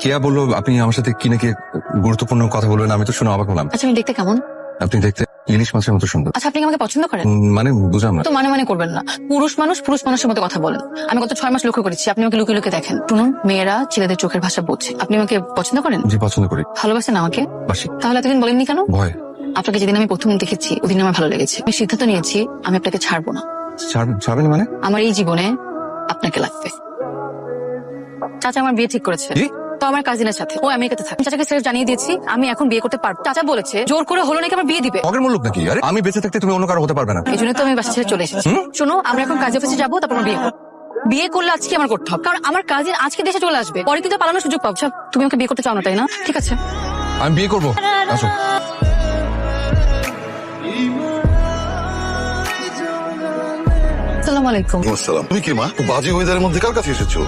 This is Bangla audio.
কেয়া বললো আপনি আমার সাথে কি নাকি গুরুত্বপূর্ণ কথা বলবেন, আমি তো শুনে অবাক হলাম। আচ্ছা আমি দেখতে কেমন? আপনি দেখতে ইলিশ মাছের মতো সুন্দর। আচ্ছা আপনি কি আমাকে পছন্দ করেন? মানে বুঝলাম না। তো মানে করবেন না। পুরুষ মানুষের মতো কথা বলেন। আমি গত 6 মাস লক্ষ্য করেছি আপনি আমাকে লুকিয়ে লুকিয়ে দেখেন। শুনুন, মেয়েরা ছেলেদের চোখের ভাষা বোঝে। আপনি আমাকে পছন্দ করেন? জি পছন্দ করি। ভালোবাসেন আমাকে? বাসি। তাহলে এতদিন বলেননি কেন? ভয়। আপনাকে যেদিন আমি প্রথম দেখেছি ওদিন আমার ভালো লেগেছে। আমি সিদ্ধান্ত নিয়েছি আমি আপনাকে ছাড়বো না। ছাড়বেন মানে? আমার এই জীবনে আপনাকে লাগবে। চাচা আমার বিয়ে ঠিক করেছে। কি? তো আমার কাজিনের সাথে, ও আমেরিকাতে থাকে। চাচাকে সেলফ জানিয়ে দিয়েছি আমি এখন বিয়ে করতে পারবো। চাচা বলেছে জোর করে হলো নাকি আমার বিয়ে দিবে। মগের মূল্য নাকি? আরে আমি বেঁচে থাকতে তুমি অন্য কারো হতে পারবে না। এই জন্য তো আমি বাসা ছেড়ে চলে এসেছি। শোনো, আমরা এখন কাজী অফিসে যাবো, তারপর আমার বিয়ে করবো। বিয়ে করলে আজকে আমার করতে হবে, কারণ আমার কাজিন আজকে দেশে চলে আসবে, পরে কিন্তু পালানোর সুযোগ পাবো। তুমি আমাকে বিয়ে করতে চাও না তাই না? ঠিক আছে আমি বিয়ে করবো। আসো। আসসালামু আলাইকুম। আসসালাম। তুমি কি মা? বাজে ওয়েদারের মধ্যে কার কাছে এসেছো?